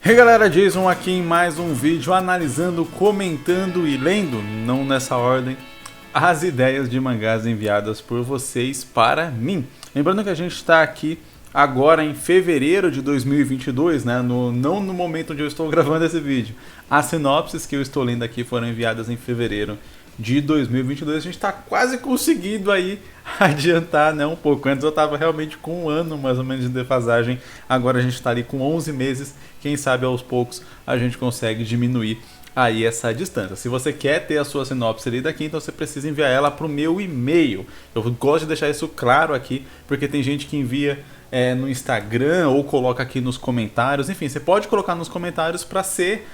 E aí galera, Jason aqui em mais um vídeo analisando, comentando e lendo, não nessa ordem, as ideias de mangás enviadas por vocês para mim. Lembrando que a gente está aqui agora em fevereiro de 2022, né? Não no momento onde eu estou gravando esse vídeo. As sinopses que eu estou lendo aqui foram enviadas em fevereiro de 2022. A gente está quase conseguindo aí adiantar, né, um pouco. Antes eu estava realmente com um ano mais ou menos de defasagem, agora a gente está ali com 11 meses. Quem sabe aos poucos a gente consegue diminuir aí essa distância. Se você quer ter a sua sinopse lida aqui, então você precisa enviar ela para o meu e-mail. Eu gosto de deixar isso claro aqui, porque tem gente que envia no Instagram ou coloca aqui nos comentários. Enfim, você pode colocar nos comentários para ser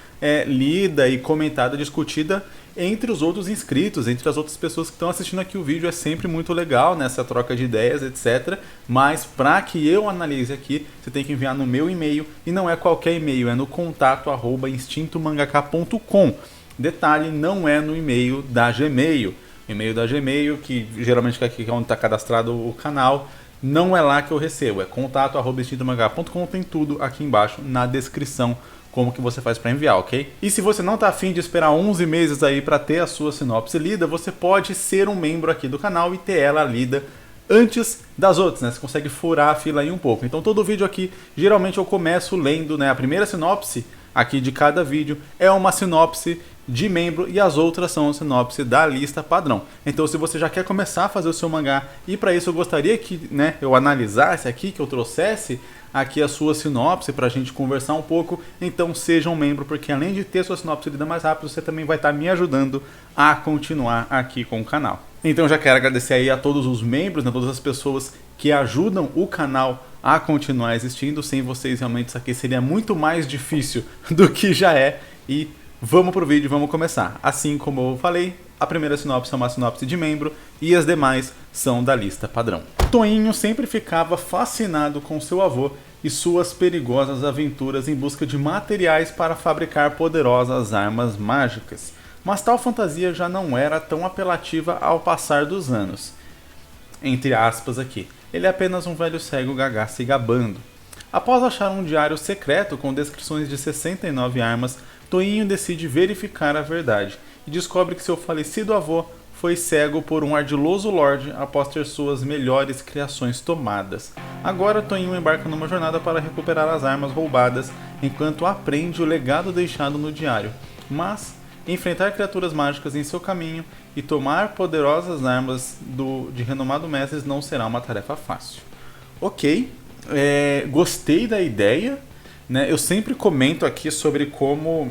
lida e comentada, discutida entre os outros inscritos, entre as outras pessoas que estão assistindo aqui o vídeo. É sempre muito legal nessa troca de ideias, etc. Mas para que eu analise aqui, você tem que enviar no meu e-mail, e não é qualquer e-mail, é no contato@instintomangaka.com. Detalhe, não é no e-mail da Gmail. O e-mail da Gmail, que geralmente é aqui onde está cadastrado o canal, não é lá que eu recebo, é contato@instintomangaka.com, tem tudo aqui embaixo na descrição como que você faz para enviar, ok? E se você não está afim de esperar 11 meses aí para ter a sua sinopse lida, você pode ser um membro aqui do canal e ter ela lida antes das outras, né? Você consegue furar a fila aí um pouco. Então todo vídeo aqui, geralmente eu começo lendo, né? A primeira sinopse aqui de cada vídeo é uma sinopse de membro e as outras são a sinopse da lista padrão. Então se você já quer começar a fazer o seu mangá, e para isso eu gostaria que, né, eu analisasse aqui, que eu trouxesse aqui a sua sinopse para a gente conversar um pouco, então seja um membro, porque além de ter sua sinopse lida mais rápido, você também vai estar me ajudando a continuar aqui com o canal. Então já quero agradecer aí a todos os membros, né, todas as pessoas que ajudam o canal a continuar existindo. Sem vocês realmente isso aqui seria muito mais difícil do que já é. E vamos pro vídeo, vamos começar. Assim como eu falei, a primeira sinopse é uma sinopse de membro e as demais são da lista padrão. Toinho sempre ficava fascinado com seu avô e suas perigosas aventuras em busca de materiais para fabricar poderosas armas mágicas. Mas tal fantasia já não era tão apelativa ao passar dos anos. Entre aspas aqui, ele é apenas um velho cego gagá se gabando. Após achar um diário secreto com descrições de 69 armas, Toinho decide verificar a verdade e descobre que seu falecido avô foi cego por um ardiloso lorde após ter suas melhores criações tomadas. Agora Toinho embarca numa jornada para recuperar as armas roubadas enquanto aprende o legado deixado no diário. Mas enfrentar criaturas mágicas em seu caminho e tomar poderosas armas de renomado mestres não será uma tarefa fácil. Ok, gostei da ideia, né? Eu sempre comento aqui sobre como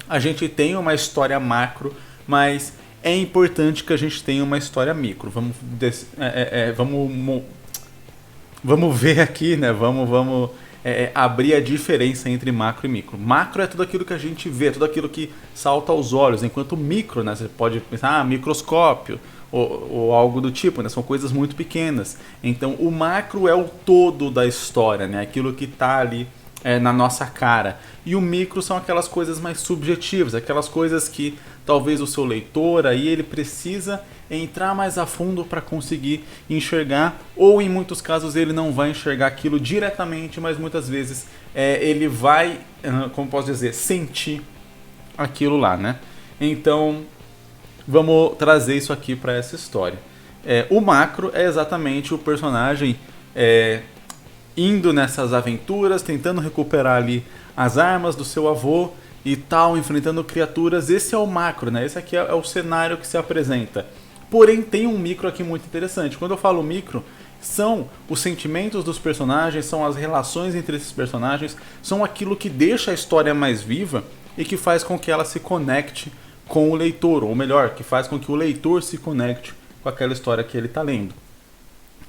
a gente tem uma história macro, mas é importante que a gente tenha uma história micro. Vamos ver aqui, né? Vamos abrir a diferença entre macro e micro. Macro é tudo aquilo que a gente vê, tudo aquilo que salta aos olhos, enquanto micro, né, você pode pensar, microscópio ou algo do tipo, né, são coisas muito pequenas. Então o macro é o todo da história, né, aquilo que está ali na nossa cara. E o micro são aquelas coisas mais subjetivas, aquelas coisas que talvez o seu leitor aí ele precisa entrar mais a fundo para conseguir enxergar, ou em muitos casos ele não vai enxergar aquilo diretamente, mas muitas vezes ele vai, como posso dizer, sentir aquilo lá, né? Então vamos trazer isso aqui para essa história. O macro é exatamente o personagem indo nessas aventuras, tentando recuperar ali as armas do seu avô e tal, enfrentando criaturas. Esse é o macro, né? Esse aqui é o cenário que se apresenta. Porém, tem um micro aqui muito interessante. Quando eu falo micro, são os sentimentos dos personagens, são as relações entre esses personagens, são aquilo que deixa a história mais viva e que faz com que ela se conecte com o leitor, ou melhor, que faz com que o leitor se conecte com aquela história que ele está lendo.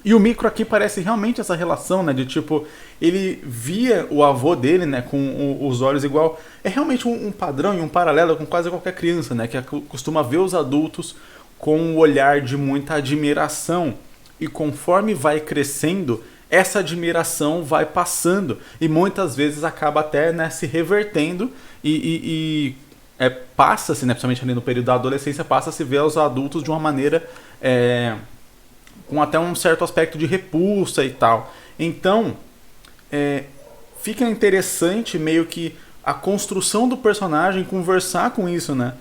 E o micro aqui parece realmente essa relação, né, de tipo, ele via o avô dele, né, com os olhos igual. É realmente um padrão e um paralelo com quase qualquer criança, né, que costuma ver os adultos com um olhar de muita admiração. E conforme vai crescendo, essa admiração vai passando e muitas vezes acaba até, né, se revertendo passa-se, né, principalmente ali no período da adolescência, passa-se ver os adultos de uma maneira com até um certo aspecto de repulsa e tal. Então, fica interessante meio que a construção do personagem conversar com isso, né?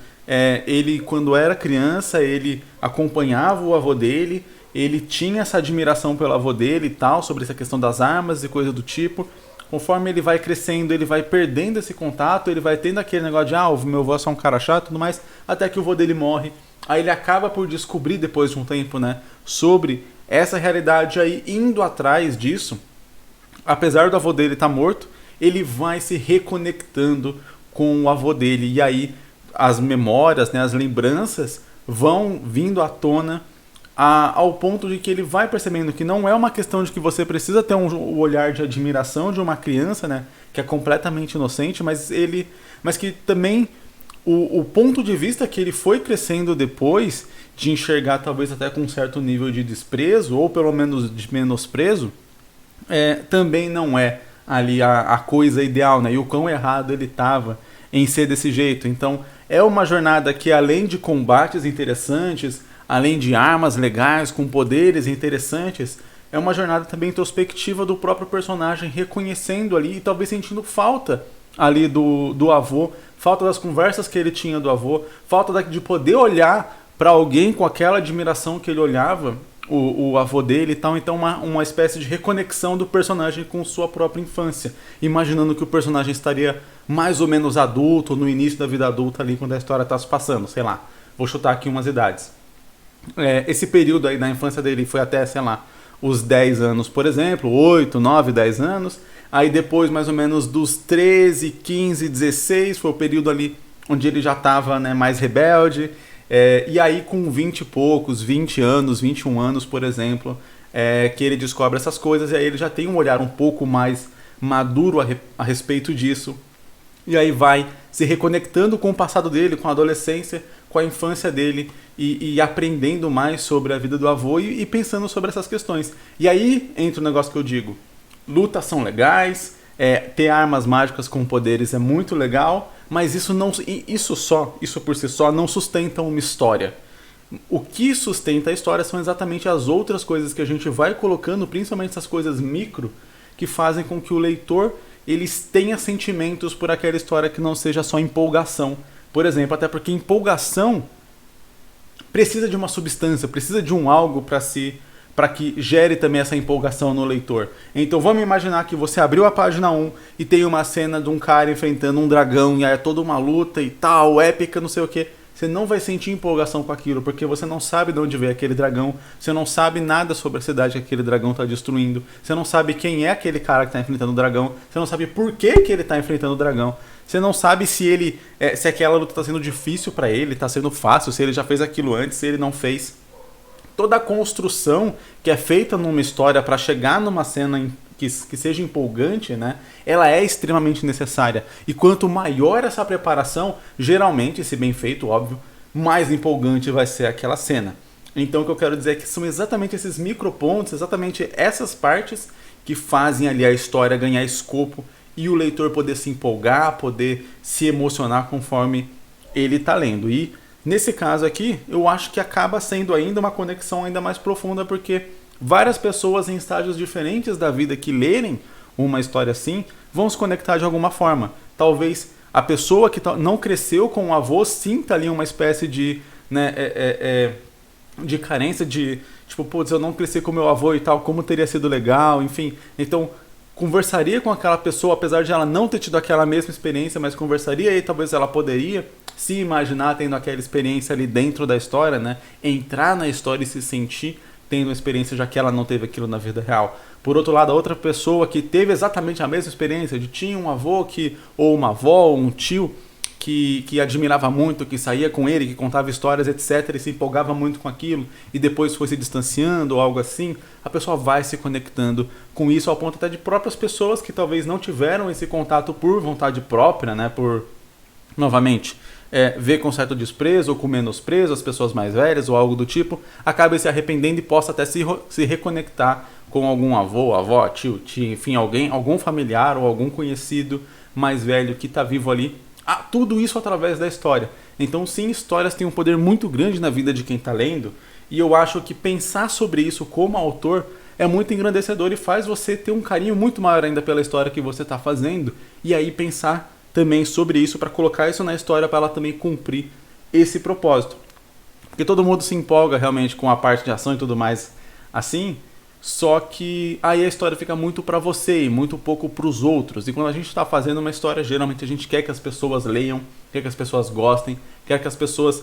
Ele, quando era criança, ele acompanhava o avô dele, ele tinha essa admiração pelo avô dele e tal, sobre essa questão das armas e coisa do tipo. Conforme ele vai crescendo, ele vai perdendo esse contato, ele vai tendo aquele negócio de, o meu avô é só um cara chato e tudo mais, até que o avô dele morre. Aí ele acaba por descobrir, depois de um tempo, né, sobre essa realidade aí, indo atrás disso. Apesar do avô dele estar morto, ele vai se reconectando com o avô dele. E aí as memórias, né, as lembranças vão vindo à tona ao ponto de que ele vai percebendo que não é uma questão de que você precisa ter um olhar de admiração de uma criança, né, que é completamente inocente, mas que também o ponto de vista que ele foi crescendo depois de enxergar talvez até com um certo nível de desprezo, ou pelo menos de menosprezo, também não é ali a coisa ideal, né? E o quão errado ele estava em ser desse jeito. Então é uma jornada que, além de combates interessantes, além de armas legais com poderes interessantes, é uma jornada também introspectiva do próprio personagem, reconhecendo ali e talvez sentindo falta ali do avô, falta das conversas que ele tinha do avô, falta de poder olhar para alguém com aquela admiração que ele olhava o avô dele e tal. Então uma espécie de reconexão do personagem com sua própria infância, imaginando que o personagem estaria mais ou menos adulto, no início da vida adulta ali, quando a história está se passando, sei lá, vou chutar aqui umas idades. Esse período aí da infância dele foi até, sei lá, os 10 anos, por exemplo, 8, 9, 10 anos. Aí depois, mais ou menos, dos 13, 15, 16, foi o período ali onde ele já estava, né, mais rebelde. E aí com 20 e poucos, 20 anos, 21 anos, por exemplo, que ele descobre essas coisas, e aí ele já tem um olhar um pouco mais maduro a respeito disso. E aí vai se reconectando com o passado dele, com a adolescência, com a infância dele, e aprendendo mais sobre a vida do avô e pensando sobre essas questões. E aí entra o negócio que eu digo: lutas são legais, ter armas mágicas com poderes é muito legal, mas isso por si só não sustenta uma história. O que sustenta a história são exatamente as outras coisas que a gente vai colocando, principalmente essas coisas micro, que fazem com que o leitor tenha sentimentos por aquela história, que não seja só empolgação. Por exemplo, até porque empolgação precisa de uma substância, precisa de um algo para que gere também essa empolgação no leitor. Então vamos imaginar que você abriu a página 1 e tem uma cena de um cara enfrentando um dragão, e aí é toda uma luta e tal, épica, não sei o que. Você não vai sentir empolgação com aquilo, porque você não sabe de onde veio aquele dragão, você não sabe nada sobre a cidade que aquele dragão está destruindo, você não sabe quem é aquele cara que está enfrentando o dragão, você não sabe por que ele está enfrentando o dragão, você não sabe se aquela luta está sendo difícil para ele, está sendo fácil, se ele já fez aquilo antes, se ele não fez. Toda a construção que é feita numa história para chegar numa cena que seja empolgante, né, ela é extremamente necessária. E quanto maior essa preparação, geralmente, se bem feito, óbvio, mais empolgante vai ser aquela cena. Então o que eu quero dizer é que são exatamente esses micropontos, exatamente essas partes que fazem ali a história ganhar escopo e o leitor poder se empolgar, poder se emocionar conforme ele está lendo. E nesse caso aqui, eu acho que acaba sendo ainda uma conexão ainda mais profunda, porque várias pessoas em estágios diferentes da vida que lerem uma história assim vão se conectar de alguma forma. Talvez a pessoa que não cresceu com o avô sinta ali uma espécie de, né, de carência, de tipo, putz, eu não cresci com meu avô e tal, como teria sido legal, enfim. Então conversaria com aquela pessoa, apesar de ela não ter tido aquela mesma experiência, mas conversaria e talvez ela poderia se imaginar tendo aquela experiência ali dentro da história, né? Entrar na história e se sentir tendo uma experiência, já que ela não teve aquilo na vida real. Por outro lado, a outra pessoa que teve exatamente a mesma experiência, tinha um avô ou uma avó, ou um tio que admirava muito, que saía com ele, que contava histórias, etc., e se empolgava muito com aquilo, e depois foi se distanciando ou algo assim, a pessoa vai se conectando com isso, ao ponto até de próprias pessoas que talvez não tiveram esse contato por vontade própria, né, por, novamente, ver com certo desprezo ou com menosprezo as pessoas mais velhas ou algo do tipo, acaba se arrependendo e possa até se reconectar com algum avô, avó, tio, enfim, algum familiar ou algum conhecido mais velho que está vivo ali. Tudo isso através da história. Então sim, histórias têm um poder muito grande na vida de quem está lendo, e eu acho que pensar sobre isso como autor é muito engrandecedor e faz você ter um carinho muito maior ainda pela história que você está fazendo, e aí pensar também sobre isso, para colocar isso na história, para ela também cumprir esse propósito. Porque todo mundo se empolga realmente com a parte de ação e tudo mais assim, só que aí a história fica muito para você e muito pouco para os outros. E quando a gente está fazendo uma história, geralmente a gente quer que as pessoas leiam, quer que as pessoas gostem, quer que as pessoas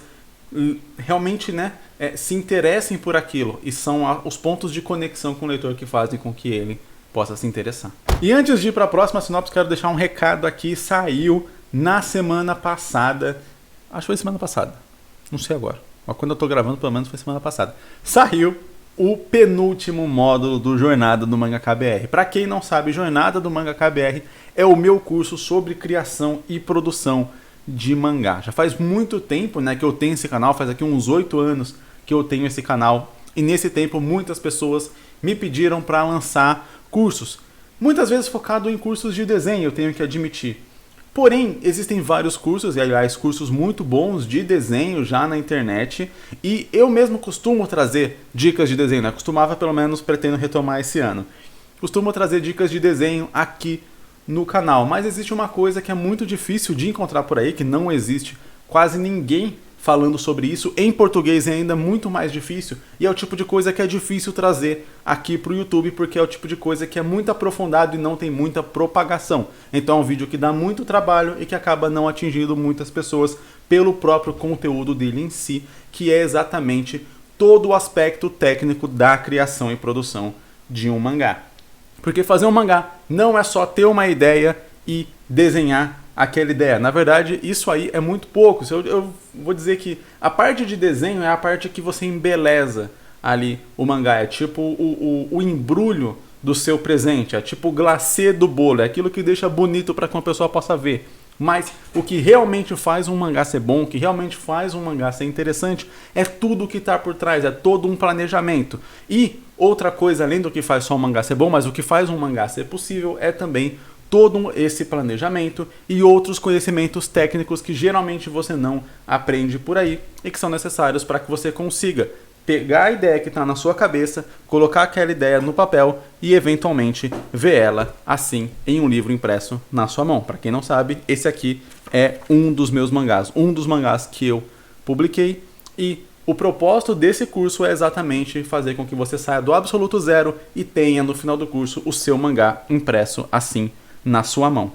realmente, né, se interessem por aquilo. E são os pontos de conexão com o leitor que fazem com que ele possa se interessar. E antes de ir para a próxima sinopse, quero deixar um recado aqui. Saiu na semana passada, acho que foi semana passada, não sei agora, mas quando eu tô gravando, pelo menos foi semana passada, saiu o penúltimo módulo do Jornada do Mangaka BR. Para quem não sabe, Jornada do Mangaka BR é o meu curso sobre criação e produção de mangá. Já faz muito tempo, né, que eu tenho esse canal, faz aqui uns 8 anos que eu tenho esse canal, e nesse tempo muitas pessoas me pediram para lançar cursos, muitas vezes focado em cursos de desenho, eu tenho que admitir. Porém, existem vários cursos, e aliás, cursos muito bons de desenho já na internet, e eu mesmo costumo trazer dicas de desenho, né? Costumava, pelo menos, pretendo retomar esse ano. Costumo trazer dicas de desenho aqui no canal, mas existe uma coisa que é muito difícil de encontrar por aí, que não existe quase ninguém falando sobre isso, em português é ainda muito mais difícil, e é o tipo de coisa que é difícil trazer aqui para o YouTube, porque é o tipo de coisa que é muito aprofundado e não tem muita propagação. Então é um vídeo que dá muito trabalho e que acaba não atingindo muitas pessoas pelo próprio conteúdo dele em si, que é exatamente todo o aspecto técnico da criação e produção de um mangá. Porque fazer um mangá não é só ter uma ideia e desenhar aquela ideia. Na verdade, isso aí é muito pouco. Eu vou dizer que a parte de desenho é a parte que você embeleza ali o mangá. É tipo o embrulho do seu presente. É tipo o glacê do bolo. É aquilo que deixa bonito para que uma pessoa possa ver. Mas o que realmente faz um mangá ser bom, o que realmente faz um mangá ser interessante, é tudo o que está por trás. É todo um planejamento. E outra coisa, além do que faz só um mangá ser bom, mas o que faz um mangá ser possível é também todo esse planejamento e outros conhecimentos técnicos que geralmente você não aprende por aí e que são necessários para que você consiga pegar a ideia que está na sua cabeça, colocar aquela ideia no papel e eventualmente ver ela assim em um livro impresso na sua mão. Para quem não sabe, esse aqui é um dos meus mangás, um dos mangás que eu publiquei, e o propósito desse curso é exatamente fazer com que você saia do absoluto zero e tenha no final do curso o seu mangá impresso assim na sua mão.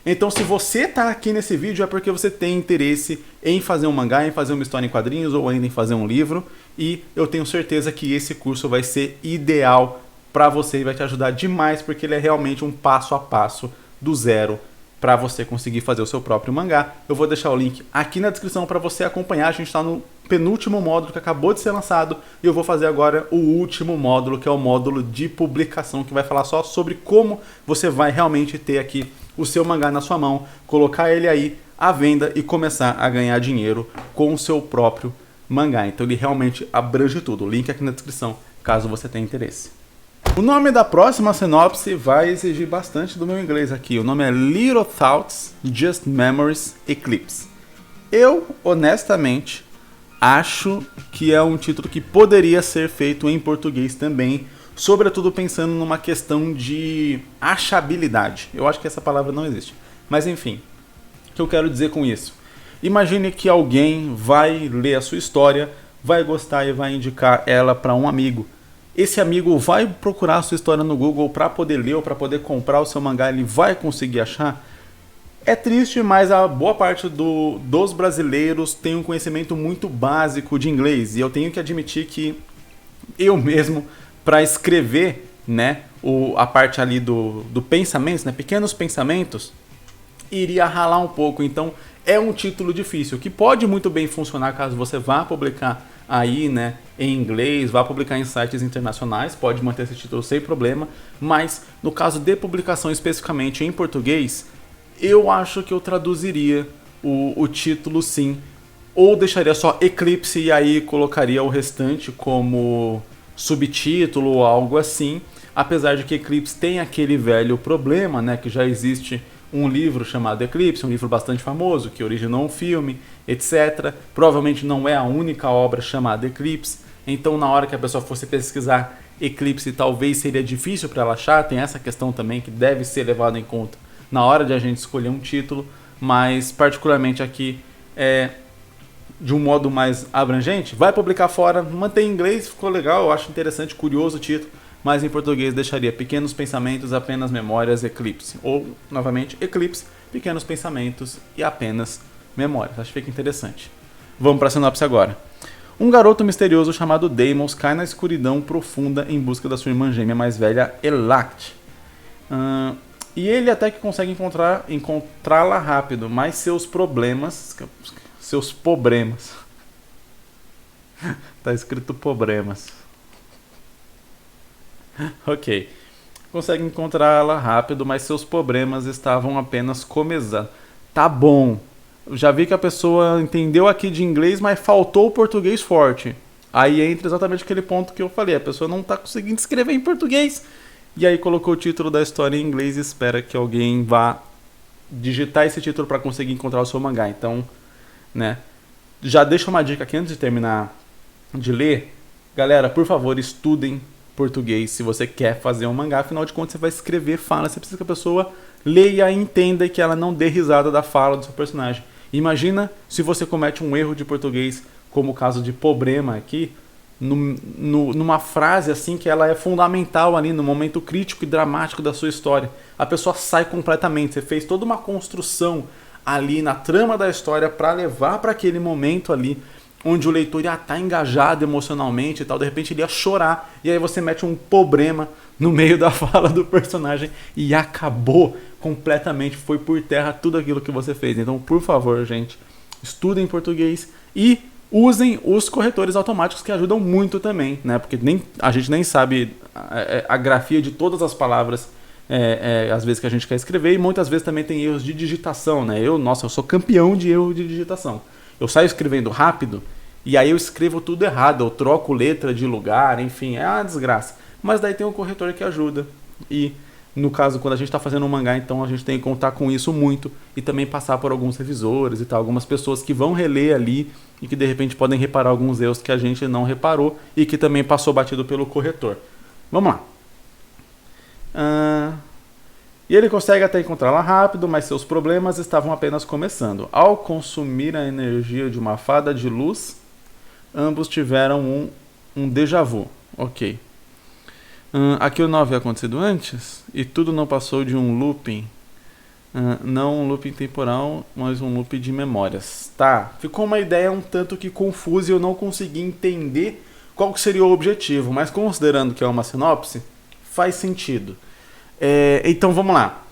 Então, se você está aqui nesse vídeo é porque você tem interesse em fazer um mangá, em fazer uma história em quadrinhos ou ainda em fazer um livro, e eu tenho certeza que esse curso vai ser ideal para você e vai te ajudar demais, porque ele é realmente um passo a passo do zero para você conseguir fazer o seu próprio mangá. Eu vou deixar o link aqui na descrição para você acompanhar. A gente está no penúltimo módulo que acabou de ser lançado e eu vou fazer agora o último módulo, que é o módulo de publicação, que vai falar só sobre como você vai realmente ter aqui o seu mangá na sua mão, colocar ele aí à venda e começar a ganhar dinheiro com o seu próprio mangá. Então ele realmente abrange tudo. O link aqui na descrição, caso você tenha interesse. O nome da próxima sinopse vai exigir bastante do meu inglês aqui. O nome é Little Thoughts, Just Memories, Eclipse. Eu, honestamente, acho que é um título que poderia ser feito em português também, sobretudo pensando numa questão de achabilidade. Eu acho que essa palavra não existe. Mas enfim, o que eu quero dizer com isso? Imagine que alguém vai ler a sua história, vai gostar e vai indicar ela para um amigo. Esse amigo vai procurar a sua história no Google para poder ler ou para poder comprar o seu mangá, ele vai conseguir achar? É triste, mas a boa parte dos brasileiros tem um conhecimento muito básico de inglês. E eu tenho que admitir que eu mesmo, para escrever, né, a parte ali do pensamento, né, pequenos pensamentos, iria ralar um pouco. Então é um título difícil, que pode muito bem funcionar caso você vá publicar aí, né, em inglês, vá publicar em sites internacionais, pode manter esse título sem problema, mas no caso de publicação especificamente em português, eu acho que eu traduziria o título sim, ou deixaria só Eclipse e aí colocaria o restante como subtítulo ou algo assim, apesar de que Eclipse tem aquele velho problema, né, que já existe um livro chamado Eclipse, um livro bastante famoso, que originou um filme, etc. Provavelmente não é a única obra chamada Eclipse, então na hora que a pessoa fosse pesquisar Eclipse, talvez seria difícil para ela achar, tem essa questão também que deve ser levada em conta na hora de a gente escolher um título, mas particularmente aqui de um modo mais abrangente, vai publicar fora, mantém em inglês, ficou legal, eu acho interessante, curioso o título, mas em português deixaria Pequenos Pensamentos, Apenas Memórias, Eclipse. Ou, novamente, Eclipse, Pequenos Pensamentos e Apenas Memórias. Acho que fica interessante. Vamos para a sinopse agora. Um garoto misterioso chamado Deimos cai na escuridão profunda em busca da sua irmã gêmea mais velha, Elact. E ele até que consegue encontrá-la rápido, mas seus problemas... Tá escrito problemas. Ok. Consegue encontrá-la rápido, mas seus problemas estavam apenas começando. Tá bom. Já vi que a pessoa entendeu aqui de inglês, mas faltou o português forte. Aí entra exatamente aquele ponto que eu falei. A pessoa não tá conseguindo escrever em português. E aí colocou o título da história em inglês e espera que alguém vá digitar esse título para conseguir encontrar o seu mangá. Então, né? Já deixa uma dica aqui antes de terminar de ler. Galera, por favor, estudem português se você quer fazer um mangá. Afinal de contas, você vai escrever, fala. Você precisa que a pessoa leia e entenda e que ela não dê risada da fala do seu personagem. Imagina se você comete um erro de português, como o caso de problema aqui, numa frase assim que ela é fundamental ali no momento crítico e dramático da sua história. A pessoa sai completamente. Você fez toda uma construção ali na trama da história para levar para aquele momento ali onde o leitor ia estar engajado emocionalmente e tal, de repente ele ia chorar, e aí você mete um problema no meio da fala do personagem e acabou completamente, foi por terra tudo aquilo que você fez. Então, por favor, gente, estudem português e usem os corretores automáticos que ajudam muito também, né? Porque a gente nem sabe a grafia de todas as palavras às vezes que a gente quer escrever, e muitas vezes também tem erros de digitação, né? Eu sou campeão de erro de digitação. Eu saio escrevendo rápido e aí eu escrevo tudo errado, eu troco letra de lugar, enfim, é uma desgraça. Mas daí tem um corretor que ajuda. E no caso, quando a gente está fazendo um mangá, então a gente tem que contar com isso muito e também passar por alguns revisores e tal, algumas pessoas que vão reler ali e que de repente podem reparar alguns erros que a gente não reparou e que também passou batido pelo corretor. Vamos lá. E ele consegue até encontrá-la rápido, mas seus problemas estavam apenas começando. Ao consumir a energia de uma fada de luz, ambos tiveram um déjà vu. Ok. Aquilo não havia acontecido antes, e tudo não passou de um looping. Não um looping temporal, mas um loop de memórias. Tá, ficou uma ideia um tanto que confusa e eu não consegui entender qual seria o objetivo, mas considerando que é uma sinopse, faz sentido. Então vamos lá.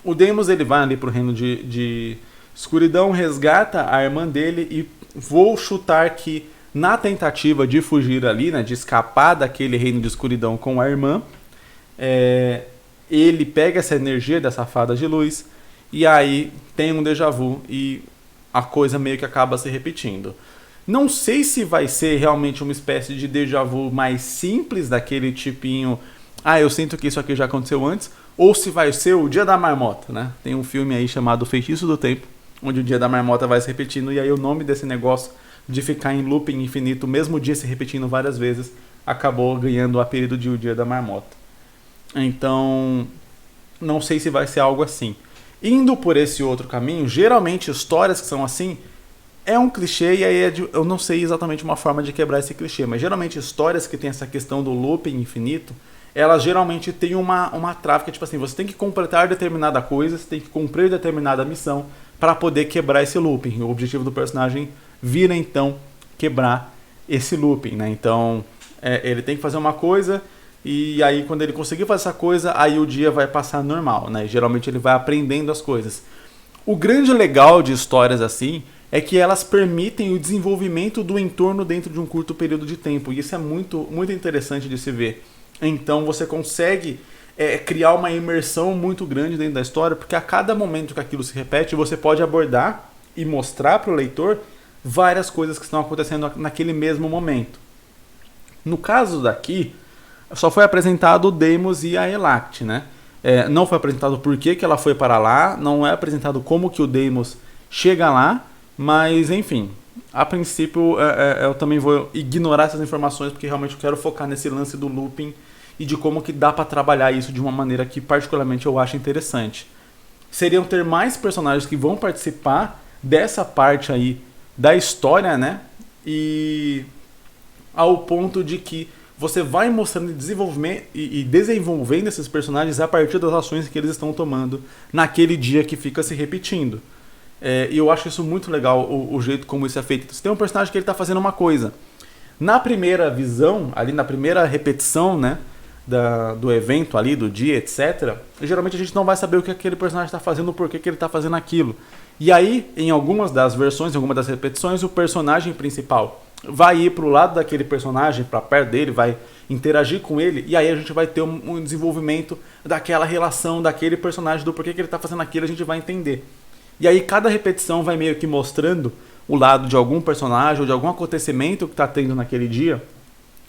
O Deimos ele vai ali pro reino de escuridão, resgata a irmã dele e vou chutar que na tentativa de fugir ali, né, de escapar daquele reino de escuridão com a irmã, ele pega essa energia dessa fada de luz e aí tem um déjà vu e a coisa meio que acaba se repetindo. Não sei se vai ser realmente uma espécie de déjà vu mais simples, daquele tipinho... eu sinto que isso aqui já aconteceu antes, ou se vai ser o Dia da Marmota, né? Tem um filme aí chamado Feitiço do Tempo, onde o Dia da Marmota vai se repetindo, e aí o nome desse negócio de ficar em looping infinito, o mesmo dia se repetindo várias vezes, acabou ganhando o apelido de o Dia da Marmota. Então, não sei se vai ser algo assim. Indo por esse outro caminho, geralmente histórias que são assim, é um clichê, e aí eu não sei exatamente uma forma de quebrar esse clichê, mas geralmente histórias que tem essa questão do looping infinito, elas geralmente têm uma trava que é tipo assim, você tem que completar determinada coisa, você tem que cumprir determinada missão para poder quebrar esse looping. O objetivo do personagem vira então quebrar esse looping, né? Então ele tem que fazer uma coisa e aí quando ele conseguir fazer essa coisa, aí o dia vai passar normal, né? E geralmente ele vai aprendendo as coisas. O grande legal de histórias assim é que elas permitem o desenvolvimento do entorno dentro de um curto período de tempo, e isso é muito, muito interessante de se ver. Então você consegue criar uma imersão muito grande dentro da história, porque a cada momento que aquilo se repete, você pode abordar e mostrar para o leitor várias coisas que estão acontecendo naquele mesmo momento. No caso daqui, só foi apresentado o Deimos e a Elact, né? Não foi apresentado por que ela foi para lá, não é apresentado como que o Deimos chega lá, mas enfim, a princípio eu também vou ignorar essas informações, porque realmente eu quero focar nesse lance do looping e de como que dá para trabalhar isso de uma maneira que particularmente eu acho interessante. seriam ter mais personagens que vão participar dessa parte aí da história, né? E ao ponto de que você vai mostrando e desenvolvendo esses personagens a partir das ações que eles estão tomando naquele dia que fica se repetindo. E eu acho isso muito legal, o jeito como isso é feito. Você tem um personagem que ele está fazendo uma coisa. Na primeira visão, ali na primeira repetição, né, do evento ali, do dia, etc., geralmente a gente não vai saber o que aquele personagem está fazendo, por que ele está fazendo aquilo. E aí, em algumas das versões, em algumas das repetições, o personagem principal vai ir para o lado daquele personagem, para perto dele, vai interagir com ele, e aí a gente vai ter um desenvolvimento daquela relação daquele personagem, do porquê que ele está fazendo aquilo, a gente vai entender. E aí cada repetição vai meio que mostrando o lado de algum personagem ou de algum acontecimento que está tendo naquele dia,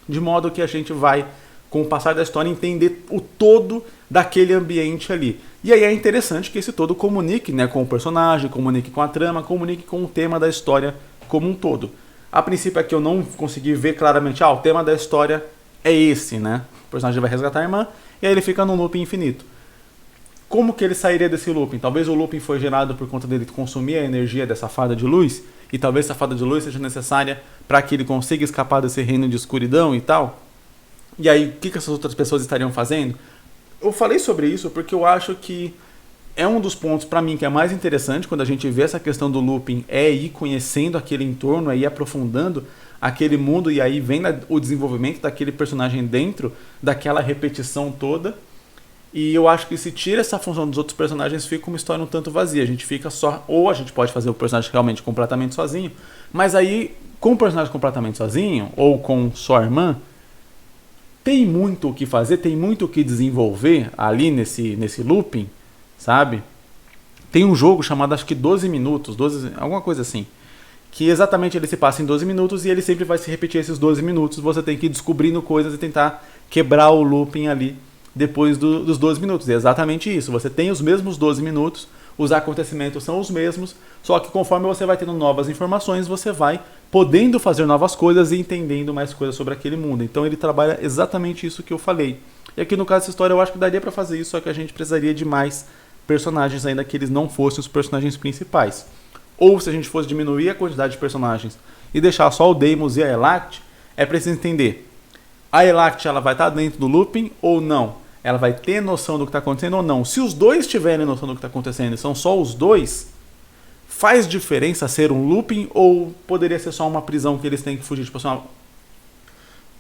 de modo que a gente vai, com o passar da história, entender o todo daquele ambiente ali. E aí é interessante que esse todo comunique, né, com o personagem, comunique com a trama, comunique com o tema da história como um todo. A princípio é que eu não consegui ver claramente, o tema da história é esse, né? O personagem vai resgatar a irmã e aí ele fica num looping infinito. Como que ele sairia desse looping? Talvez o looping foi gerado por conta dele consumir a energia dessa fada de luz, e talvez essa fada de luz seja necessária para que ele consiga escapar desse reino de escuridão e tal. E aí, o que essas outras pessoas estariam fazendo? Eu falei sobre isso porque eu acho que é um dos pontos, para mim, que é mais interessante quando a gente vê essa questão do looping, é ir conhecendo aquele entorno, é ir aprofundando aquele mundo, e aí vem o desenvolvimento daquele personagem dentro daquela repetição toda. E eu acho que se tira essa função dos outros personagens, fica uma história um tanto vazia. A gente fica só... Ou a gente pode fazer o personagem realmente completamente sozinho, mas aí, com o personagem completamente sozinho, ou com só a irmã, tem muito o que fazer, tem muito o que desenvolver ali nesse looping, sabe? Tem um jogo chamado, acho que 12 minutos, alguma coisa assim, que exatamente ele se passa em 12 minutos e ele sempre vai se repetir esses 12 minutos. Você tem que ir descobrindo coisas e tentar quebrar o looping ali depois dos 12 minutos. É exatamente isso. Você tem os mesmos 12 minutos, os acontecimentos são os mesmos, só que conforme você vai tendo novas informações, você vai podendo fazer novas coisas e entendendo mais coisas sobre aquele mundo. Então ele trabalha exatamente isso que eu falei. E aqui no caso dessa história eu acho que daria pra fazer isso, só que a gente precisaria de mais personagens ainda que eles não fossem os personagens principais. Ou se a gente fosse diminuir a quantidade de personagens e deixar só o Deimos e a Elact, é preciso entender. A Elact ela vai estar dentro do looping ou não? Ela vai ter noção do que está acontecendo ou não? Se os dois tiverem noção do que está acontecendo e são só os dois, faz diferença ser um looping ou poderia ser só uma prisão que eles têm que fugir? Tipo assim,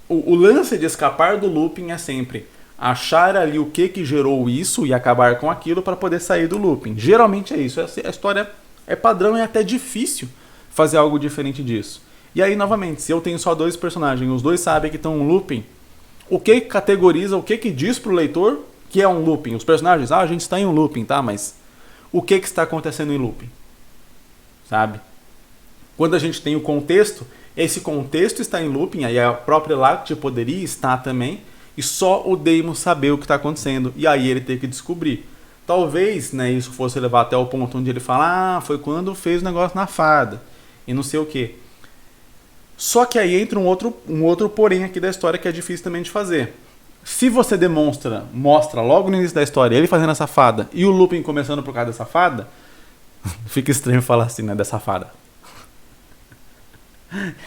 o lance de escapar do looping é sempre achar ali o que gerou isso e acabar com aquilo para poder sair do looping. Geralmente é isso. A história é padrão e é até difícil fazer algo diferente disso. E aí, novamente, se eu tenho só dois personagens, os dois sabem que estão em um looping, o que categoriza, o que diz pro leitor que é um looping? Os personagens, a gente está em um looping, tá? Mas o que está acontecendo em looping? Sabe? Quando a gente tem o contexto, esse contexto está em looping, aí a própria Elact poderia estar também, e só o Deimos saber o que está acontecendo, e aí ele ter que descobrir. Talvez, né, isso fosse levar até o ponto onde ele fala, foi quando fez o negócio na fada, e não sei o que. Só que aí entra um outro porém aqui da história que é difícil também de fazer. Se você mostra logo no início da história ele fazendo essa fada e o looping começando por causa dessa fada, fica estranho falar assim, né, dessa fada.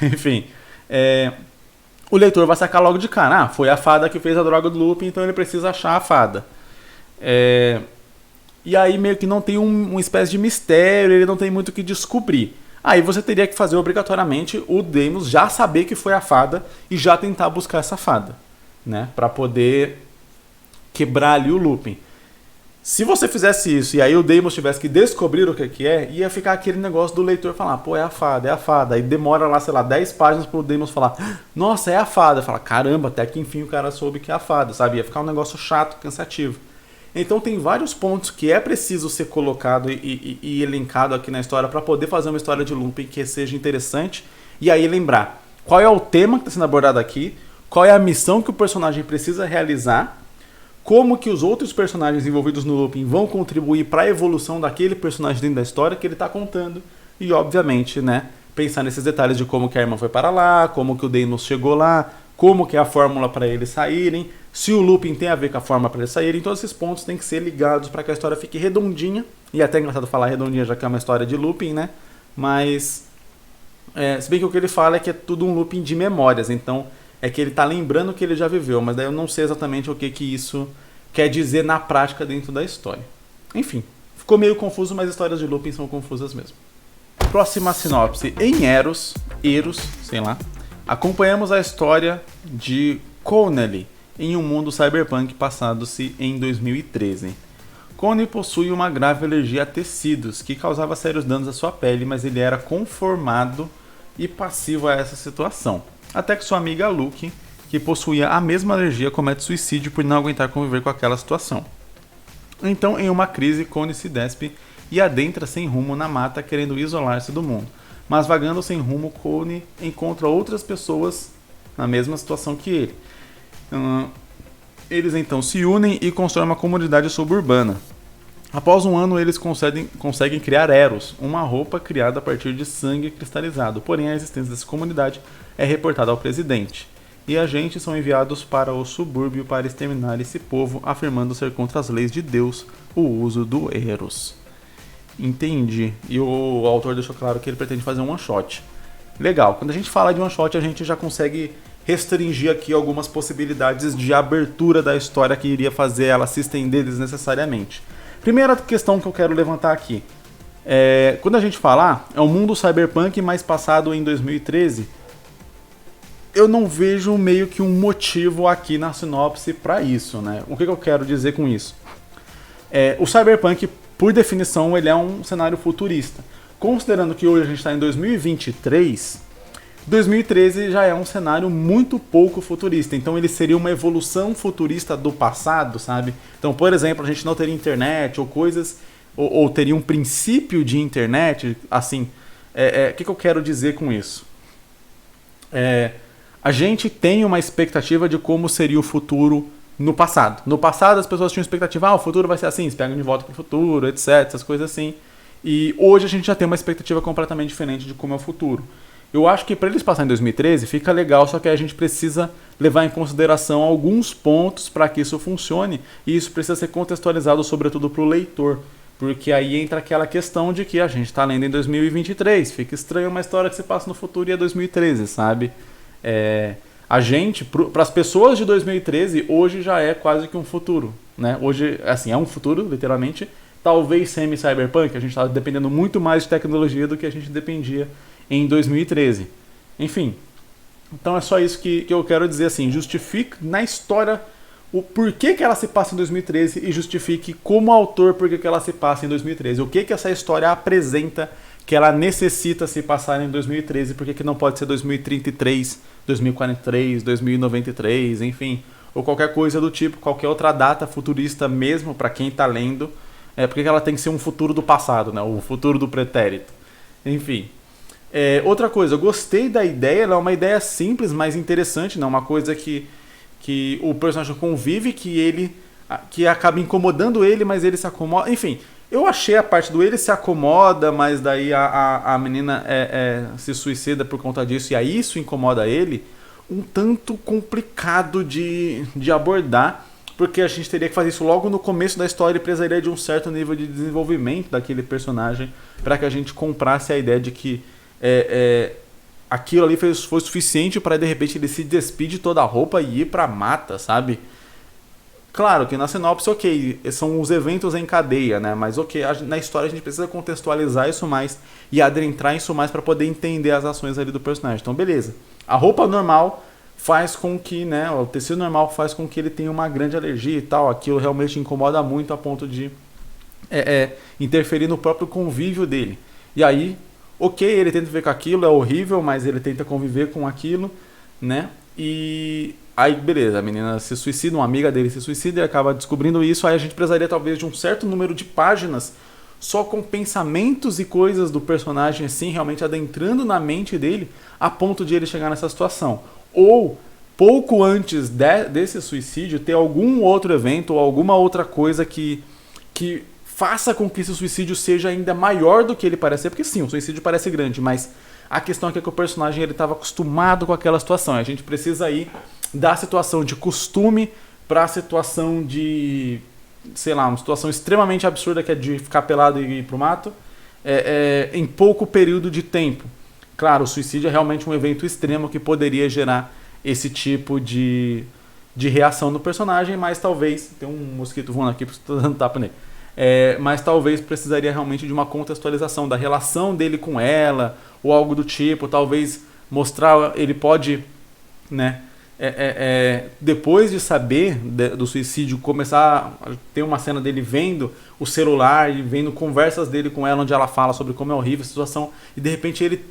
Enfim, o leitor vai sacar logo de cara, foi a fada que fez a droga do looping, então ele precisa achar a fada. E aí meio que não tem uma espécie de mistério, ele não tem muito o que descobrir. Aí você teria que fazer obrigatoriamente o Deimos já saber que foi a fada e já tentar buscar essa fada, né? Pra poder quebrar ali o looping. Se você fizesse isso e aí o Deimos tivesse que descobrir o que é, ia ficar aquele negócio do leitor falar, pô, é a fada, é a fada. Aí demora lá, sei lá, 10 páginas pro Deimos falar, nossa, é a fada. Fala, caramba, até que enfim o cara soube que é a fada, sabe? Ia ficar um negócio chato, cansativo. Então tem vários pontos que é preciso ser colocado e elencado aqui na história para poder fazer uma história de looping que seja interessante. E aí lembrar qual é o tema que está sendo abordado aqui, qual é a missão que o personagem precisa realizar, como que os outros personagens envolvidos no looping vão contribuir para a evolução daquele personagem dentro da história que ele está contando. E obviamente, né, pensar nesses detalhes de como que a irmã foi para lá, como que o Deimos chegou lá, como que é a fórmula para eles saírem, se o looping tem a ver com a fórmula para eles saírem. Todos esses pontos têm que ser ligados para que a história fique redondinha. E até é engraçado falar redondinha, já que é uma história de looping, né? Mas, se bem que o que ele fala é que é tudo um looping de memórias. Então, é que ele está lembrando o que ele já viveu. Mas daí eu não sei exatamente o que isso quer dizer na prática dentro da história. Enfim, ficou meio confuso, mas histórias de looping são confusas mesmo. Próxima sinopse. Em Eros, sei lá, acompanhamos a história de Connelly em um mundo cyberpunk passado-se em 2013. Connelly possui uma grave alergia a tecidos que causava sérios danos à sua pele, mas ele era conformado e passivo a essa situação. Até que sua amiga Luke, que possuía a mesma alergia, comete suicídio por não aguentar conviver com aquela situação. Então, em uma crise, Connelly se despe e adentra sem rumo na mata, querendo isolar-se do mundo. Mas vagando sem rumo, Connelly encontra outras pessoas na mesma situação que ele. Eles então se unem e constroem uma comunidade suburbana. Após um ano, eles conseguem criar Eros, uma roupa criada a partir de sangue cristalizado. Porém, a existência dessa comunidade é reportada ao presidente. E agentes são enviados para o subúrbio para exterminar esse povo, afirmando ser contra as leis de Deus o uso do Eros. Entendi. E o autor deixou claro que ele pretende fazer um one-shot. Legal. Quando a gente fala de one-shot, a gente já consegue restringir aqui algumas possibilidades de abertura da história que iria fazer ela se estender desnecessariamente. Primeira questão que eu quero levantar aqui. Quando a gente falar, é um mundo cyberpunk, mas passado em 2013, eu não vejo meio que um motivo aqui na sinopse para isso, né? O que eu quero dizer com isso? O cyberpunk, por definição, ele é um cenário futurista. Considerando que hoje a gente está em 2023, 2013 já é um cenário muito pouco futurista. Então ele seria uma evolução futurista do passado, sabe? Então, por exemplo, a gente não teria internet ou coisas, ou teria um princípio de internet, assim. O que eu quero dizer com isso? A gente tem uma expectativa de como seria o futuro no passado. No passado as pessoas tinham expectativa, o futuro vai ser assim, se pegam de volta para o futuro, etc, essas coisas assim. E hoje a gente já tem uma expectativa completamente diferente de como é o futuro. Eu acho que para eles passarem em 2013 fica legal, só que a gente precisa levar em consideração alguns pontos para que isso funcione, e isso precisa ser contextualizado sobretudo para o leitor, porque aí entra aquela questão de que a gente está lendo em 2023, fica estranho uma história que se passa no futuro e é 2013, sabe? A gente, para as pessoas de 2013, hoje já é quase que um futuro, né? Hoje, assim, é um futuro, literalmente, talvez semi-cyberpunk, a gente está dependendo muito mais de tecnologia do que a gente dependia em 2013. Enfim, então é só isso que eu quero dizer, assim, justifique na história o porquê que ela se passa em 2013 e justifique como autor porquê que ela se passa em 2013. O que essa história apresenta que ela necessita se passar em 2013, porque que não pode ser 2033, 2043, 2093, enfim, ou qualquer coisa do tipo, qualquer outra data futurista mesmo para quem está lendo, porque ela tem que ser um futuro do passado, né? O futuro do pretérito. Enfim. Outra coisa, eu gostei da ideia, ela é uma ideia simples, mas interessante, né? Uma coisa que o personagem convive, que acaba incomodando ele, mas ele se acomoda, enfim. Eu achei a parte do ele se acomoda, mas daí a menina se suicida por conta disso, e aí isso incomoda ele, um tanto complicado de abordar, porque a gente teria que fazer isso logo no começo da história e precisaria de um certo nível de desenvolvimento daquele personagem para que a gente comprasse a ideia de que aquilo ali foi suficiente para de repente ele se despir de toda a roupa e ir pra mata, sabe? Claro que na sinopse, ok, são os eventos em cadeia, né? Mas ok, na história a gente precisa contextualizar isso mais e adentrar isso mais para poder entender as ações ali do personagem. Então beleza, a roupa normal faz com que, né, o tecido normal faz com que ele tenha uma grande alergia e tal, aquilo realmente incomoda muito a ponto de interferir no próprio convívio dele. E aí, ok, ele tenta ver com aquilo, é horrível, mas ele tenta conviver com aquilo, né? E aí, beleza, a menina se suicida, uma amiga dele se suicida e acaba descobrindo isso. Aí a gente precisaria talvez de um certo número de páginas só com pensamentos e coisas do personagem, assim, realmente adentrando na mente dele a ponto de ele chegar nessa situação. Ou, pouco antes desse suicídio, ter algum outro evento ou alguma outra coisa que faça com que esse suicídio seja ainda maior do que ele parece ser, porque sim, o suicídio parece grande, mas A questão aqui é que o personagem estava acostumado com aquela situação. A gente precisa ir da situação de costume para a situação de, sei lá, uma situação extremamente absurda, que é de ficar pelado e ir pro mato, em pouco período de tempo. Claro, o suicídio é realmente um evento extremo que poderia gerar esse tipo de reação no personagem, mas talvez... Tem um mosquito voando aqui, estou dando tapa nele. Mas talvez precisaria realmente de uma contextualização da relação dele com ela, ou algo do tipo. Talvez mostrar... Ele pode, né, depois de saber do suicídio, começar a ter uma cena dele vendo o celular e vendo conversas dele com ela, onde ela fala sobre como é horrível a situação, e de repente ele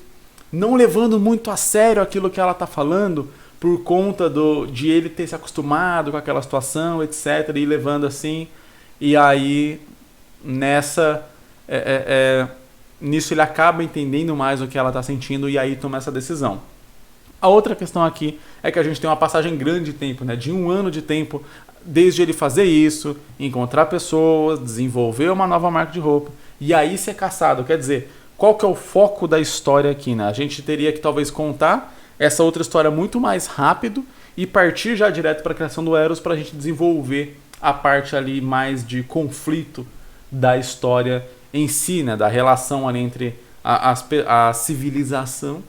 não levando muito a sério aquilo que ela está falando, por conta de ele ter se acostumado com aquela situação, etc., e levando assim, e aí nisso ele acaba entendendo mais o que ela está sentindo, e aí toma essa decisão. A outra questão aqui é que a gente tem uma passagem grande de tempo, né, de 1 ano de tempo, desde ele fazer isso, encontrar pessoas, desenvolver uma nova marca de roupa, e aí ser caçado. Quer dizer, qual que é o foco da história aqui, né? A gente teria que talvez contar essa outra história muito mais rápido e partir já direto para a criação do Eros, para a gente desenvolver a parte ali mais de conflito da história em si, né? Da relação ali entre a civilização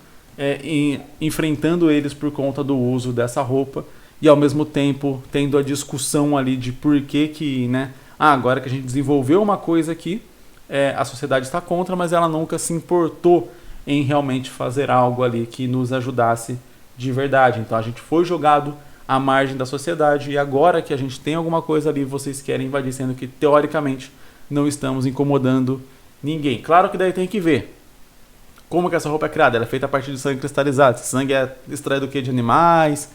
enfrentando eles por conta do uso dessa roupa, e ao mesmo tempo tendo a discussão ali de por que, né? Agora que a gente desenvolveu uma coisa aqui, a sociedade está contra, mas ela nunca se importou em realmente fazer algo ali que nos ajudasse de verdade. Então a gente foi jogado à margem da sociedade, e agora que a gente tem alguma coisa ali, vocês querem invadir, sendo que teoricamente não estamos incomodando ninguém. Claro que daí tem que ver como que essa roupa é criada. Ela é feita a partir de sangue cristalizado. Esse sangue é extraído do que? De animais.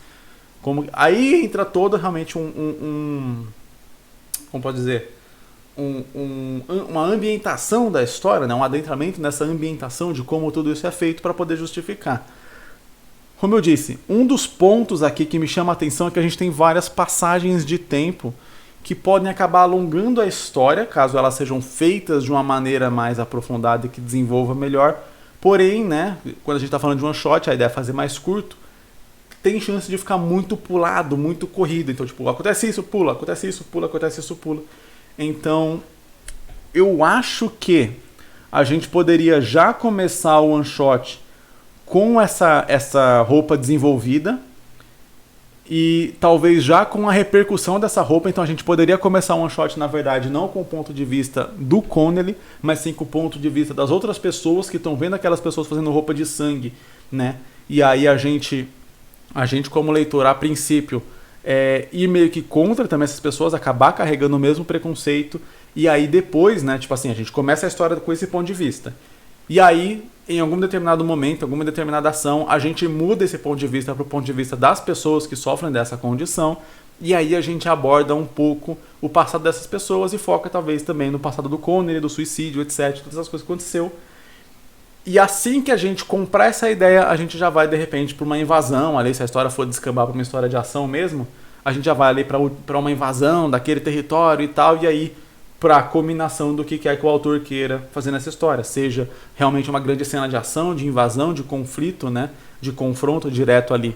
Aí entra toda realmente como pode dizer? Uma ambientação da história, né? Um adentramento nessa ambientação de como tudo isso é feito para poder justificar. Como eu disse, um dos pontos aqui que me chama a atenção é que a gente tem várias passagens de tempo que podem acabar alongando a história, caso elas sejam feitas de uma maneira mais aprofundada e que desenvolva melhor. Porém, né, quando a gente está falando de one shot, a ideia é fazer mais curto, tem chance de ficar muito pulado, muito corrido. Então, tipo, acontece isso, pula, acontece isso, pula, acontece isso, pula. Então, eu acho que a gente poderia já começar o one shot com essa roupa desenvolvida, e talvez já com a repercussão dessa roupa. Então a gente poderia começar um one shot, na verdade, não com o ponto de vista do Connelly, mas sim com o ponto de vista das outras pessoas que estão vendo aquelas pessoas fazendo roupa de sangue, né? E aí a gente como leitor, a princípio, ir meio que contra também essas pessoas, acabar carregando o mesmo preconceito, e aí depois, né, tipo assim, a gente começa a história com esse ponto de vista. E aí, em algum determinado momento, alguma determinada ação, a gente muda esse ponto de vista para o ponto de vista das pessoas que sofrem dessa condição, e aí a gente aborda um pouco o passado dessas pessoas e foca talvez também no passado do Connelly, do suicídio, etc, todas as coisas que aconteceu. E assim que a gente comprar essa ideia, a gente já vai de repente para uma invasão, ali, se a história for descambar para uma história de ação mesmo, a gente já vai ali para uma invasão daquele território e tal, e aí para a combinação do que quer que o autor queira fazer nessa história, seja realmente uma grande cena de ação, de invasão, de conflito, né, de confronto direto ali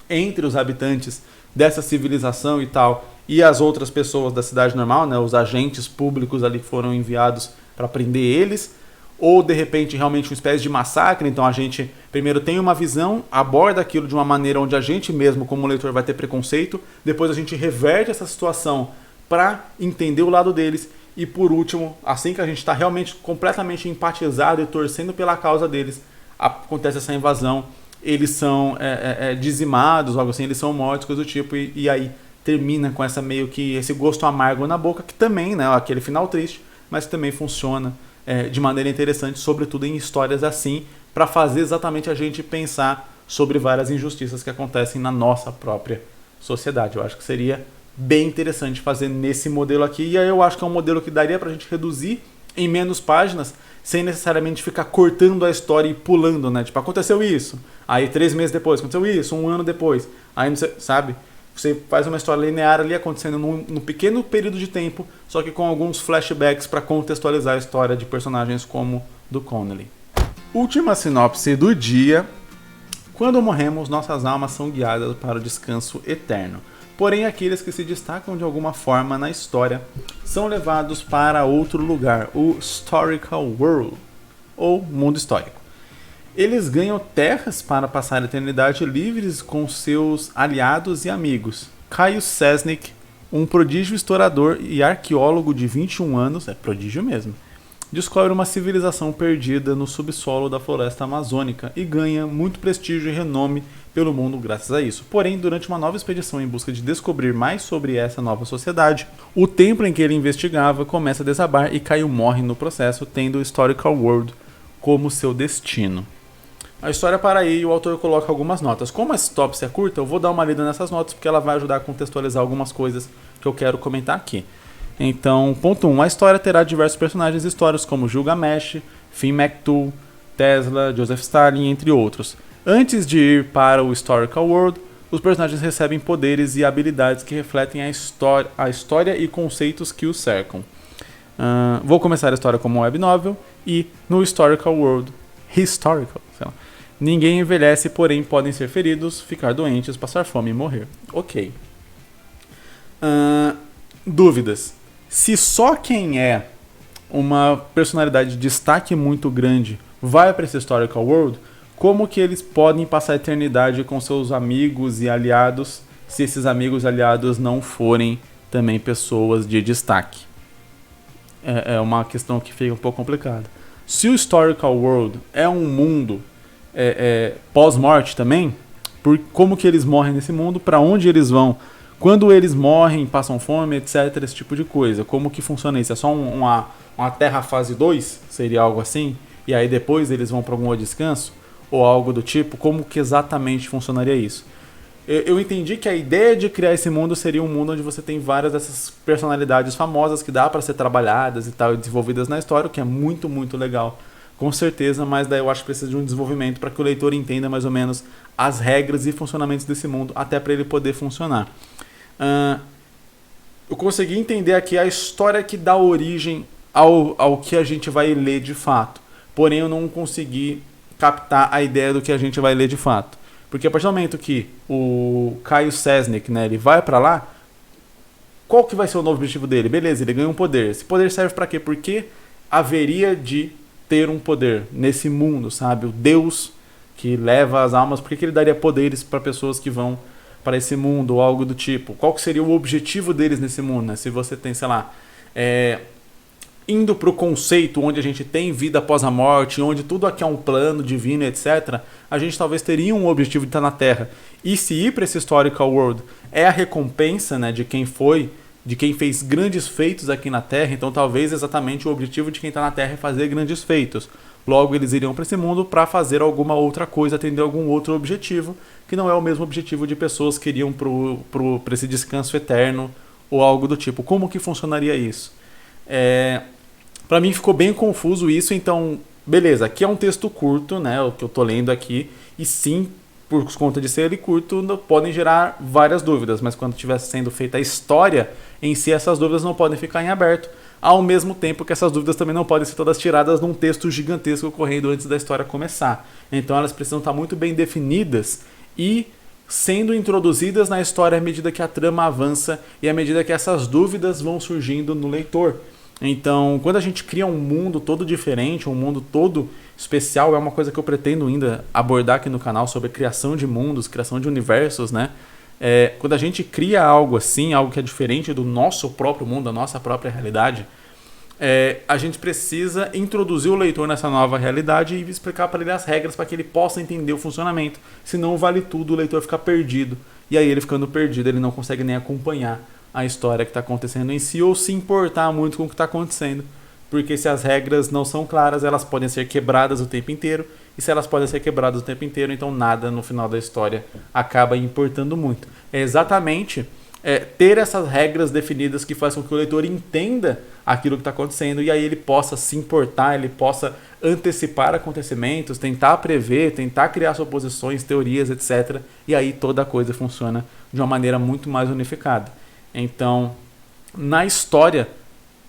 entre os habitantes dessa civilização e tal, e as outras pessoas da cidade normal, né, os agentes públicos ali que foram enviados para prender eles, ou de repente realmente uma espécie de massacre. Então a gente primeiro tem uma visão, aborda aquilo de uma maneira onde a gente mesmo como leitor vai ter preconceito, depois a gente reverte essa situação para entender o lado deles, e por último, assim que a gente está realmente completamente empatizado e torcendo pela causa deles, acontece essa invasão, eles são dizimados, algo assim, eles são mortos, coisa do tipo, e aí termina com essa meio que esse gosto amargo na boca, que também, né, aquele final triste, mas também funciona de maneira interessante, sobretudo em histórias assim, para fazer exatamente a gente pensar sobre várias injustiças que acontecem na nossa própria sociedade. Eu acho que seria bem interessante fazer nesse modelo aqui, e aí eu acho que é um modelo que daria pra gente reduzir em menos páginas, sem necessariamente ficar cortando a história e pulando, né? Tipo, aconteceu isso, aí 3 meses depois, aconteceu isso, 1 ano depois, aí não sei, sabe? Você faz uma história linear ali acontecendo num pequeno período de tempo, só que com alguns flashbacks para contextualizar a história de personagens como do Connelly. Última sinopse do dia. Quando morremos, nossas almas são guiadas para o descanso eterno. Porém, aqueles que se destacam de alguma forma na história são levados para outro lugar, o Historical World, ou mundo histórico. Eles ganham terras para passar a eternidade livres com seus aliados e amigos. Caio Sesnick, um prodígio explorador e arqueólogo de 21 anos, é prodígio mesmo, descobre uma civilização perdida no subsolo da floresta amazônica e ganha muito prestígio e renome pelo mundo graças a isso. Porém, durante uma nova expedição em busca de descobrir mais sobre essa nova sociedade, o templo em que ele investigava começa a desabar e Caio morre no processo, tendo o Historical World como seu destino. A história para aí e o autor coloca algumas notas. Como a sinopse é curta, eu vou dar uma lida nessas notas porque ela vai ajudar a contextualizar algumas coisas que eu quero comentar aqui. Então, ponto 1. A história terá diversos personagens históricos como Gilgamesh, Finn McTool, Tesla, Joseph Stalin, entre outros. Antes de ir para o Historical World, os personagens recebem poderes e habilidades que refletem a história e conceitos que os cercam. Vou começar a história como web novel e no Historical World, ninguém envelhece, porém podem ser feridos, ficar doentes, passar fome e morrer. Ok. Dúvidas. Se só quem é uma personalidade de destaque muito grande vai para esse Historical World, como que eles podem passar a eternidade com seus amigos e aliados se esses amigos e aliados não forem também pessoas de destaque? É uma questão que fica um pouco complicada. Se o Historical World é um mundo pós-morte também, como que eles morrem nesse mundo, para onde eles vão, quando eles morrem, passam fome, etc, esse tipo de coisa, como que funciona isso? É só uma Terra fase 2? Seria algo assim? E aí depois eles vão para algum outro descanso? Ou algo do tipo? Como que exatamente funcionaria isso? Eu entendi que a ideia de criar esse mundo seria um mundo onde você tem várias dessas personalidades famosas que dá para ser trabalhadas e tal, e desenvolvidas na história, o que é muito, muito legal, com certeza, mas daí eu acho que precisa de um desenvolvimento para que o leitor entenda mais ou menos as regras e funcionamentos desse mundo, até para ele poder funcionar. Eu consegui entender aqui a história que dá origem ao que a gente vai ler de fato, porém eu não consegui captar a ideia do que a gente vai ler de fato. Porque a partir do momento que o Caio Sesnick, né, ele vai pra lá, qual que vai ser o novo objetivo dele? Beleza, ele ganha um poder. Esse poder serve pra quê? Porque haveria de ter um poder nesse mundo, sabe? O Deus que leva as almas, por que ele daria poderes para pessoas que vão para esse mundo ou algo do tipo? Qual que seria o objetivo deles nesse mundo, né? Se você tem, sei lá, indo para o conceito onde a gente tem vida após a morte, onde tudo aqui é um plano divino, etc., a gente talvez teria um objetivo de estar na Terra. E se ir para esse Historical World é a recompensa, né, de quem fez grandes feitos aqui na Terra, então talvez exatamente o objetivo de quem está na Terra é fazer grandes feitos. Logo, eles iriam para esse mundo para fazer alguma outra coisa, atender algum outro objetivo, que não é o mesmo objetivo de pessoas que iriam para esse descanso eterno ou algo do tipo. Como que funcionaria isso? Para mim ficou bem confuso isso, então, beleza, aqui é um texto curto, né, o que eu tô lendo aqui, e sim, por conta de ser ele curto, podem gerar várias dúvidas, mas quando estiver sendo feita a história em si, essas dúvidas não podem ficar em aberto, ao mesmo tempo que essas dúvidas também não podem ser todas tiradas num texto gigantesco ocorrendo antes da história começar. Então elas precisam estar muito bem definidas e sendo introduzidas na história à medida que a trama avança e à medida que essas dúvidas vão surgindo no leitor. Então, quando a gente cria um mundo todo diferente, um mundo todo especial, é uma coisa que eu pretendo ainda abordar aqui no canal sobre criação de mundos, criação de universos, né? Quando a gente cria algo assim, algo que é diferente do nosso próprio mundo, da nossa própria realidade, a gente precisa introduzir o leitor nessa nova realidade e explicar para ele as regras para que ele possa entender o funcionamento. Senão vale tudo, o leitor fica perdido. E aí ele ficando perdido, ele não consegue nem acompanhar a história que está acontecendo em si ou se importar muito com o que está acontecendo. Porque se as regras não são claras, elas podem ser quebradas o tempo inteiro. E se elas podem ser quebradas o tempo inteiro, então nada no final da história acaba importando muito. É exatamente ter essas regras definidas que faz com que o leitor entenda aquilo que está acontecendo e aí ele possa se importar, ele possa antecipar acontecimentos, tentar prever, tentar criar suposições, teorias, etc. E aí toda a coisa funciona de uma maneira muito mais unificada. Então, na história,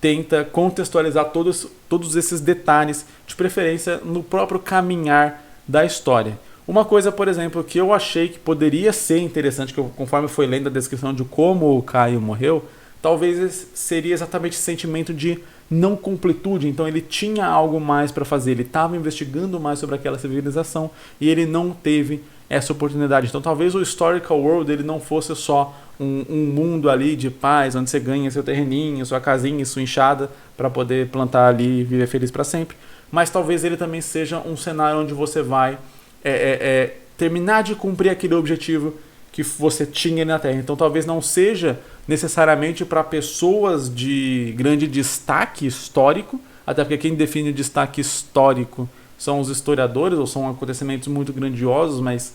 tenta contextualizar todos esses detalhes, de preferência no próprio caminhar da história. Uma coisa, por exemplo, que eu achei que poderia ser interessante, que conforme foi lendo a descrição de como o Caio morreu, talvez seria exatamente esse sentimento de não completude. Então ele tinha algo mais para fazer, ele estava investigando mais sobre aquela civilização e ele não teve essa oportunidade. Então talvez o Historical World ele não fosse só um mundo ali de paz, onde você ganha seu terreninho, sua casinha, sua enxada para poder plantar ali e viver feliz para sempre, mas talvez ele também seja um cenário onde você vai terminar de cumprir aquele objetivo que você tinha na Terra. Então talvez não seja necessariamente para pessoas de grande destaque histórico, até porque quem define o destaque histórico são os historiadores, ou são acontecimentos muito grandiosos, mas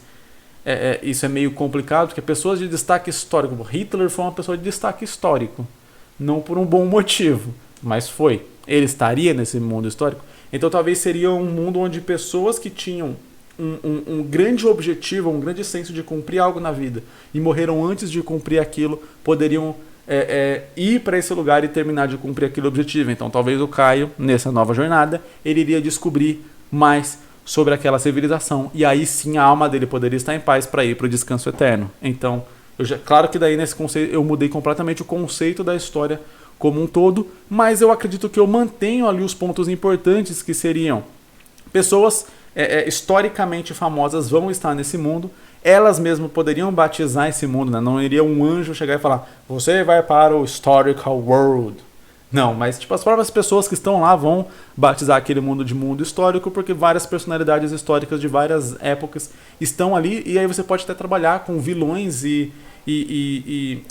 isso é meio complicado, porque pessoas de destaque histórico, Hitler foi uma pessoa de destaque histórico, não por um bom motivo, mas foi. Ele estaria nesse mundo histórico? Então talvez seria um mundo onde pessoas que tinham um grande objetivo, um grande senso de cumprir algo na vida e morreram antes de cumprir aquilo, poderiam ir para esse lugar e terminar de cumprir aquele objetivo. Então talvez o Caio, nessa nova jornada, ele iria descobrir mais sobre aquela civilização e aí sim a alma dele poderia estar em paz para ir para o descanso eterno. Então, claro que daí nesse conceito eu mudei completamente o conceito da história como um todo, mas eu acredito que eu mantenho ali os pontos importantes, que seriam pessoas historicamente famosas vão estar nesse mundo, elas mesmas poderiam batizar esse mundo, né? Não iria um anjo chegar e falar, você vai para o Historical World. Não, mas tipo, as próprias pessoas que estão lá vão batizar aquele mundo de mundo histórico, porque várias personalidades históricas de várias épocas estão ali, e aí você pode até trabalhar com vilões e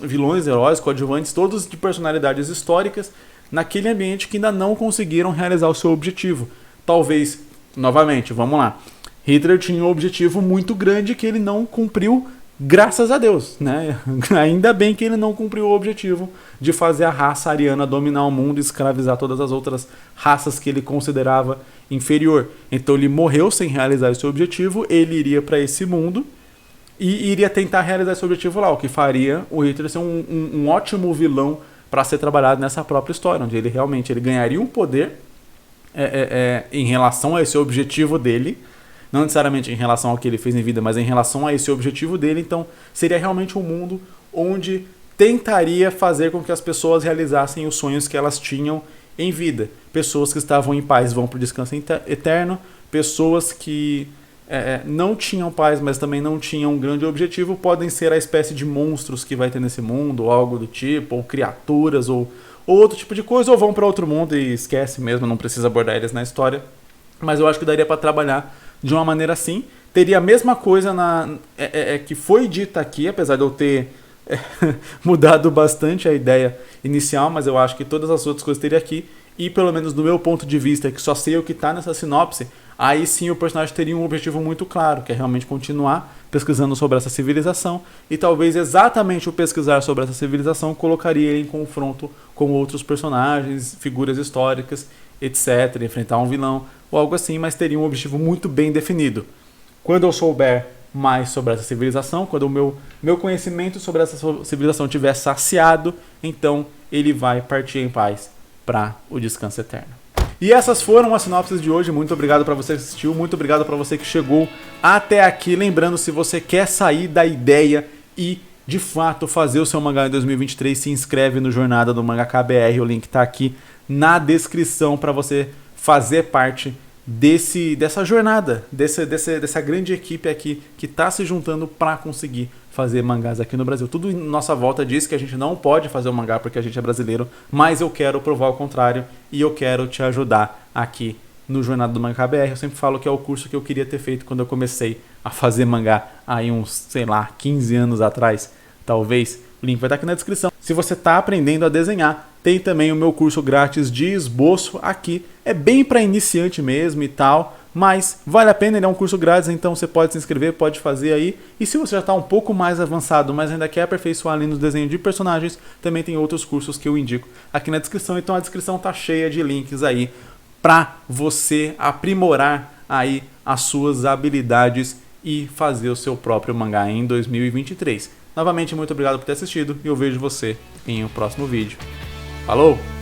vilões, heróis, coadjuvantes, todos de personalidades históricas, naquele ambiente que ainda não conseguiram realizar o seu objetivo. Talvez, novamente, vamos lá, Hitler tinha um objetivo muito grande que ele não cumpriu, graças a Deus, né? Ainda bem que ele não cumpriu o objetivo de fazer a raça ariana dominar o mundo e escravizar todas as outras raças que ele considerava inferior. Então ele morreu sem realizar esse objetivo, ele iria para esse mundo e iria tentar realizar esse objetivo lá, o que faria o Hitler ser um ótimo vilão para ser trabalhado nessa própria história, onde ele realmente ganharia um poder em relação a esse objetivo dele, não necessariamente em relação ao que ele fez em vida, mas em relação a esse objetivo dele. Então seria realmente um mundo onde tentaria fazer com que as pessoas realizassem os sonhos que elas tinham em vida. Pessoas que estavam em paz vão para o descanso eterno, pessoas que não tinham paz, mas também não tinham um grande objetivo, podem ser a espécie de monstros que vai ter nesse mundo, ou algo do tipo, ou criaturas, ou outro tipo de coisa, ou vão para outro mundo e esquece mesmo, não precisa abordar eles na história. Mas eu acho que daria para trabalhar de uma maneira assim. Teria a mesma coisa que foi dita aqui, apesar de eu ter mudado bastante a ideia inicial, mas eu acho que todas as outras coisas teria aqui. E pelo menos do meu ponto de vista, que só sei o que está nessa sinopse, aí sim o personagem teria um objetivo muito claro, que é realmente continuar pesquisando sobre essa civilização, e talvez exatamente o pesquisar sobre essa civilização colocaria ele em confronto com outros personagens, figuras históricas, etc., enfrentar um vilão ou algo assim, mas teria um objetivo muito bem definido. Quando eu souber mais sobre essa civilização, quando o meu conhecimento sobre essa civilização estiver saciado, então ele vai partir em paz para o descanso eterno. E essas foram as sinopses de hoje. Muito obrigado para você que assistiu, muito obrigado para você que chegou até aqui. Lembrando, se você quer sair da ideia e de fato fazer o seu mangá em 2023, se inscreve no Jornada do Mangaka BR, o link está aqui na descrição para você fazer parte dessa jornada, dessa grande equipe aqui que está se juntando para conseguir fazer mangás aqui no Brasil. Tudo em nossa volta diz que a gente não pode fazer um mangá porque a gente é brasileiro, mas eu quero provar o contrário e eu quero te ajudar aqui no Jornada do Mangaka BR. Eu sempre falo que é o curso que eu queria ter feito quando eu comecei a fazer mangá aí uns, sei lá, 15 anos atrás, talvez. O link vai estar aqui na descrição. Se você está aprendendo a desenhar, tem também o meu curso grátis de esboço aqui. É bem para iniciante mesmo e tal, mas vale a pena, ele é um curso grátis, então você pode se inscrever, pode fazer aí. E se você já está um pouco mais avançado, mas ainda quer aperfeiçoar ali no desenho de personagens, também tem outros cursos que eu indico aqui na descrição. Então a descrição está cheia de links aí para você aprimorar aí as suas habilidades e fazer o seu próprio mangá em 2023. Novamente, muito obrigado por ter assistido e eu vejo você em um próximo vídeo. Falou!